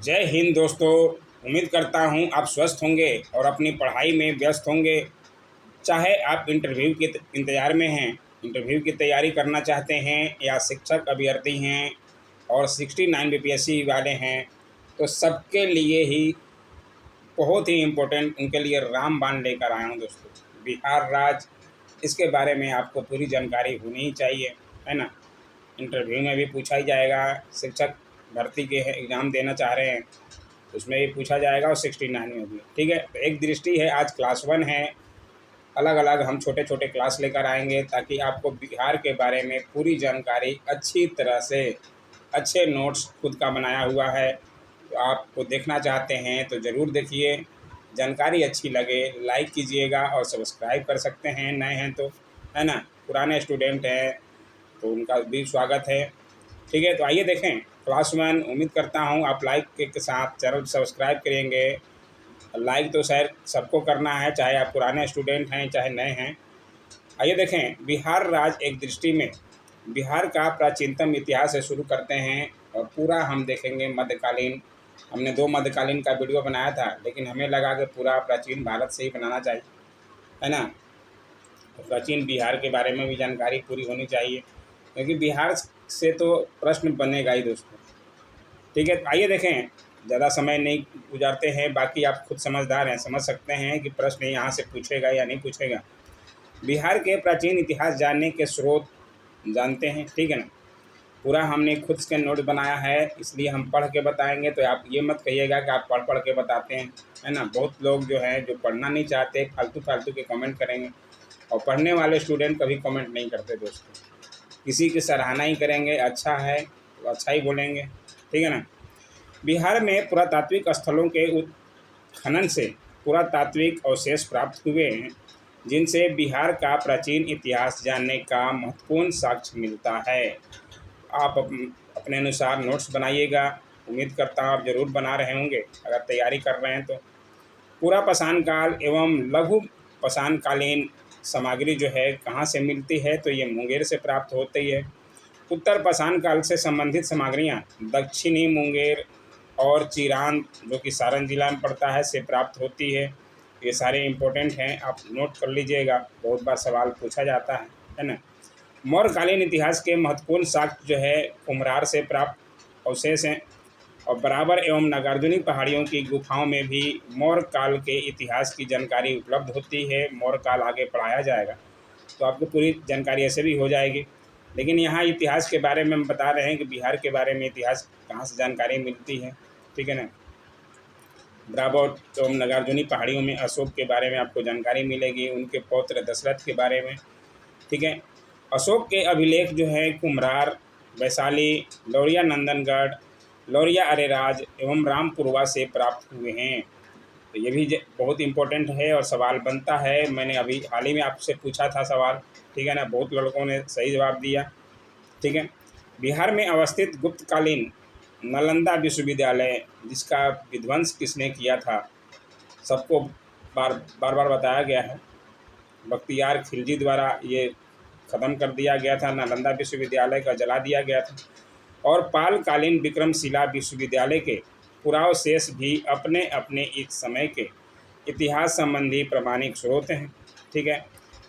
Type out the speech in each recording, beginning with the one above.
जय हिंद दोस्तों। उम्मीद करता हूँ आप स्वस्थ होंगे और अपनी पढ़ाई में व्यस्त होंगे। चाहे आप इंटरव्यू के इंतज़ार में हैं, इंटरव्यू की तैयारी करना चाहते हैं, या शिक्षक अभ्यर्थी हैं और 69 बीपीएससी वाले हैं, तो सबके लिए ही बहुत ही इम्पोर्टेंट उनके लिए रामबाण लेकर आया हूँ दोस्तों। बिहार राज्य, इसके बारे में आपको पूरी जानकारी होनी ही चाहिए, है ना। इंटरव्यू में भी पूछा ही जाएगा। शिक्षक भर्ती के एग्ज़ाम देना चाह रहे हैं, उसमें भी पूछा जाएगा और 69 में भी। ठीक है, तो एक दृष्टि है, आज क्लास 1 है। अलग अलग हम छोटे छोटे क्लास लेकर आएंगे ताकि आपको बिहार के बारे में पूरी जानकारी अच्छी तरह से, अच्छे नोट्स खुद का बनाया हुआ है। तो आपको देखना चाहते हैं तो ज़रूर देखिए। जानकारी अच्छी लगे लाइक कीजिएगा और सब्सक्राइब कर सकते हैं, नए हैं तो, है ना। पुराने स्टूडेंट हैं तो उनका भी स्वागत है। ठीक है, तो आइए देखें क्लास 1। उम्मीद करता हूँ आप लाइक के साथ चैनल सब्सक्राइब करेंगे। लाइक तो शायद सबको करना है, चाहे आप पुराने स्टूडेंट हैं चाहे नए हैं। आइए देखें, बिहार राज्य एक दृष्टि में बिहार का प्राचीनतम इतिहास से शुरू करते हैं और पूरा हम देखेंगे मध्यकालीन। हमने 2 मध्यकालीन का वीडियो बनाया था, लेकिन हमें लगा कि पूरा प्राचीन भारत से ही बनाना चाहिए, है ना। तो प्राचीन बिहार के बारे में भी जानकारी पूरी होनी चाहिए, क्योंकि बिहार से तो प्रश्न बनेगा ही दोस्तों। ठीक है, तो आइए देखें, ज़्यादा समय नहीं गुजारते हैं। बाकी आप खुद समझदार हैं, समझ सकते हैं कि प्रश्न यहाँ से पूछेगा या नहीं पूछेगा। बिहार के प्राचीन इतिहास जानने के स्रोत जानते हैं, ठीक है ना। पूरा हमने खुद के नोट बनाया है, इसलिए हम पढ़ के बताएंगे। तो आप ये मत कहिएगा कि आप पढ़ पढ़ के बताते हैं, है ना। बहुत लोग जो हैं जो पढ़ना नहीं चाहते, फालतू फालतू के कमेंट करेंगे, और पढ़ने वाले स्टूडेंट कभी कमेंट नहीं करते दोस्तों। किसी की सराहना ही करेंगे, अच्छा है तो अच्छा ही बोलेंगे, ठीक है ना। बिहार में पुरातात्विक स्थलों के उत्खनन से पुरातात्विक अवशेष प्राप्त हुए हैं, जिनसे बिहार का प्राचीन इतिहास जानने का महत्वपूर्ण साक्ष्य मिलता है। आप अपने अनुसार नोट्स बनाइएगा। उम्मीद करता हूँ आप ज़रूर बना रहे होंगे अगर तैयारी कर रहे हैं तो। पूरा पाषाण काल एवं लघु पाषाणकालीन सामग्री जो है कहाँ से मिलती है, तो ये मुंगेर से प्राप्त होती है। उत्तर पाषाण काल से संबंधित सामग्रियाँ दक्षिणी मुंगेर और चिरांद, जो कि सारण जिला में पड़ता है, से प्राप्त होती है। ये सारे इम्पोर्टेंट हैं, आप नोट कर लीजिएगा, बहुत बार सवाल पूछा जाता है ना। मौर्यकालीन इतिहास के महत्वपूर्ण साक्ष्य जो है कुम्हरार से प्राप्त अवशेष हैं, और बराबर एवं नागार्जुनी पहाड़ियों की गुफाओं में भी मौर्य काल के इतिहास की जानकारी उपलब्ध होती है। मौर्य काल आगे पढ़ाया जाएगा तो आपको पूरी जानकारी ऐसे भी हो जाएगी, लेकिन यहाँ इतिहास के बारे में हम बता रहे हैं कि बिहार के बारे में इतिहास कहाँ से जानकारी मिलती है, ठीक है ना। बराबर एवं नागार्जुनी पहाड़ियों में अशोक के बारे में आपको जानकारी मिलेगी, उनके पौत्र दशरथ के बारे में, ठीक है। अशोक के अभिलेख जो है कुम्हरार, वैशाली, लौरिया नंदनगढ़, लौरिया अरेराज एवं रामपुरवा से प्राप्त हुए हैं। तो ये भी बहुत इम्पोर्टेंट है और सवाल बनता है। मैंने अभी हाल ही में आपसे पूछा था सवाल, ठीक है ना, बहुत लड़कों ने सही जवाब दिया, ठीक है। बिहार में अवस्थित गुप्तकालीन नालंदा विश्वविद्यालय, जिसका विध्वंस किसने किया था, सबको बार बार बताया गया है। बख्तियार खिलजी द्वारा ये ख़त्म कर दिया गया था, नालंदा विश्वविद्यालय का जला दिया गया था। और पालकालीन विक्रमशिला विश्वविद्यालय के पुरावशेष भी अपने अपने इस समय के इतिहास संबंधी प्रमाणिक स्रोत हैं, ठीक है।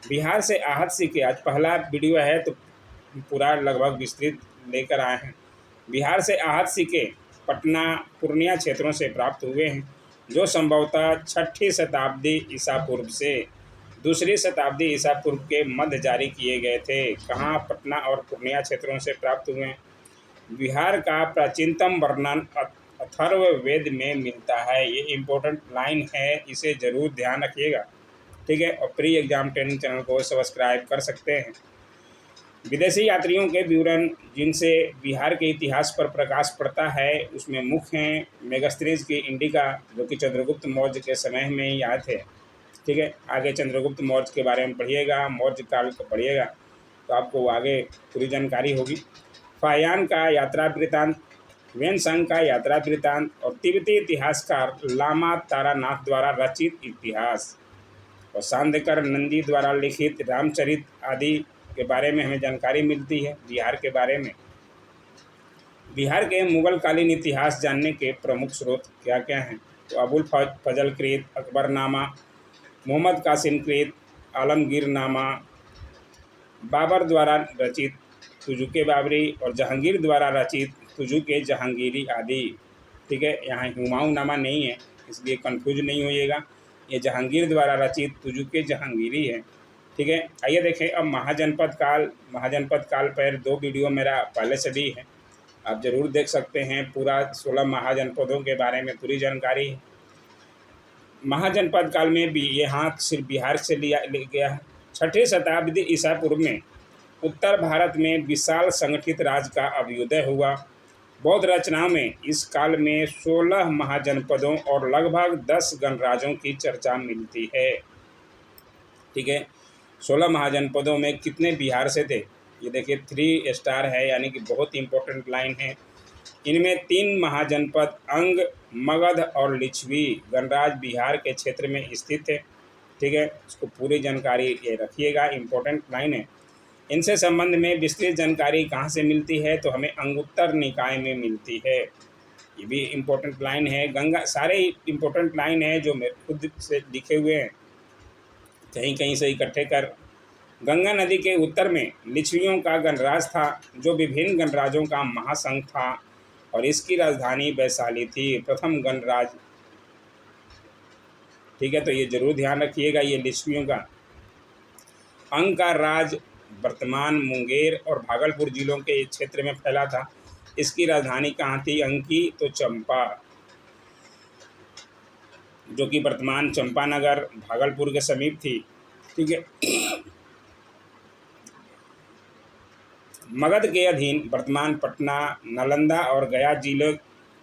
बिहार से आहत सिक्के, आज पहला वीडियो है तो पूरा लगभग विस्तृत लेकर आए हैं। बिहार से आहत सिक्के पटना, पूर्णिया क्षेत्रों से प्राप्त हुए हैं, जो संभवतः 6ठी शताब्दी ईसा पूर्व से 2री शताब्दी ईसा पूर्व के मध्य जारी किए गए थे। कहाँ, पटना और पूर्णिया क्षेत्रों से प्राप्त हुए हैं। बिहार का प्राचीनतम वर्णन अथर्ववेद में मिलता है। ये इम्पोर्टेंट लाइन है, इसे ज़रूर ध्यान रखिएगा, ठीक है। और प्री एग्जाम ट्रेनिंग चैनल को सब्सक्राइब कर सकते हैं। विदेशी यात्रियों के विवरण जिनसे बिहार के इतिहास पर प्रकाश पड़ता है, उसमें मुख्य हैं मेगास्थनीज की इंडिका, जो कि चंद्रगुप्त मौर्य के समय में ही आए थे, ठीक है। आगे चंद्रगुप्त मौर्य के बारे में पढ़िएगा, मौर्य काल को पढ़िएगा तो आपको आगे पूरी जानकारी होगी। फाहियान का यात्रा वृत्तांत, वेनसंग का यात्रा वृत्तांत, और तिब्बती इतिहासकार लामा तारानाथ द्वारा रचित इतिहास, और सांदकर नंदी द्वारा लिखित रामचरित आदि के बारे में हमें जानकारी मिलती है बिहार के बारे में। बिहार के मुगलकालीन इतिहास जानने के प्रमुख स्रोत क्या क्या हैं? तो अबुल फजल कृत अकबरनामा, मोहम्मद कासिम कृत आलमगीरनामा, बाबर द्वारा रचित तुजुके बाबरी और जहांगीर द्वारा रचित तुजुके जहांगीरी आदि। ठीक है, यहाँ हुमायूं नामा नहीं है, इसलिए कंफ्यूज नहीं होइएगा, ये जहांगीर द्वारा रचित तुजुके जहांगीरी है। ठीक है, आइए देखें अब महाजनपद काल पर 2 वीडियो मेरा पहले से भी है, आप ज़रूर देख सकते हैं। पूरा 16 महाजनपदों के बारे में पूरी जानकारी है। महाजनपद काल में भी यहाँ सिर्फ बिहार से लिया गया है। 6वीं शताब्दी ईसा पूर्व में उत्तर भारत में विशाल संगठित राज्य का अभ्युदय हुआ। बौद्ध रचनाओं में इस काल में 16 महाजनपदों और लगभग 10 गणराज्यों की चर्चा मिलती है। ठीक है, 16 महाजनपदों में कितने बिहार से थे? ये देखिए 3 स्टार है, यानी कि बहुत इंपॉर्टेंट लाइन है। इनमें 3 महाजनपद अंग, मगध और लिच्छवी गणराज्य बिहार के क्षेत्र में स्थित है। ठीक है, इसको पूरी जानकारी ये रखिएगा, इम्पोर्टेंट लाइन है। इनसे संबंध में विस्तृत जानकारी कहाँ से मिलती है? तो हमें अंगुत्तर निकाय में मिलती है। ये भी इम्पोर्टेंट लाइन है। गंगा, सारे इम्पोर्टेंट लाइन है जो मैं खुद से लिखे हुए हैं, कहीं कहीं से इकट्ठे कर। गंगा नदी के उत्तर में लिच्छवियों का गणराज था, जो विभिन्न गणराज्यों का महासंघ था और इसकी राजधानी वैशाली थी, प्रथम गणराज। ठीक है, तो ये जरूर ध्यान रखिएगा। ये लिच्छवियों का अंग का राज वर्तमान मुंगेर और भागलपुर जिलों के क्षेत्र में फैला था। इसकी राजधानी कहाँ थी अंग की? तो चंपा, जो कि वर्तमान चंपानगर भागलपुर के समीप थी। ठीक है, मगध के अधीन वर्तमान पटना, नालंदा और गया जिलों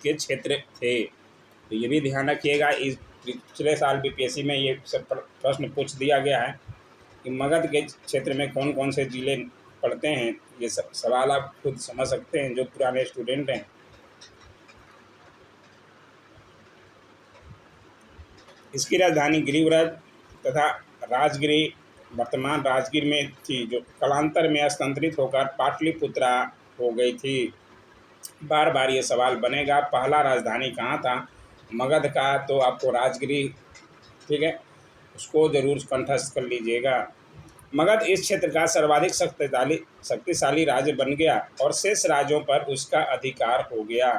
के क्षेत्र थे। तो ये भी ध्यान रखिएगा। इस पिछले साल बीपीएससी में ये सब प्रश्न पूछ दिया गया है कि मगध के क्षेत्र में कौन कौन से जिले पड़ते हैं। ये सब सवाल आप खुद समझ सकते हैं जो पुराने स्टूडेंट हैं। इसकी राजधानी गिरिव्रज तथा राजगिरी वर्तमान राजगीर में थी, जो कालांतर में स्थानांतरित होकर पाटलिपुत्रा हो गई थी। बार बार ये सवाल बनेगा, पहला राजधानी कहाँ था मगध का? तो आपको राजगिरी, ठीक है, उसको जरूर कंठस्थ कर लीजिएगा। मगध इस क्षेत्र का सर्वाधिक शक्तिशाली राज्य बन गया और शेष राज्यों पर उसका अधिकार हो गया।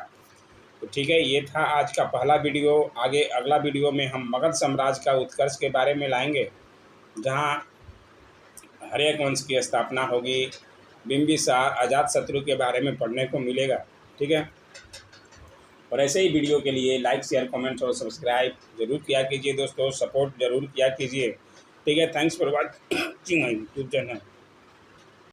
तो ठीक है, ये था आज का पहला वीडियो। आगे अगला वीडियो में हम मगध साम्राज्य का उत्कर्ष के बारे में लाएंगे, जहाँ हर्यक वंश की स्थापना होगी, बिंबिसार, अजातशत्रु के बारे में पढ़ने को मिलेगा। ठीक है, और ऐसे ही वीडियो के लिए लाइक, शेयर, कमेंट्स और सब्सक्राइब जरूर किया कीजिए दोस्तों, सपोर्ट जरूर किया कीजिए। ठीक है, thanks for watching my YouTube channel.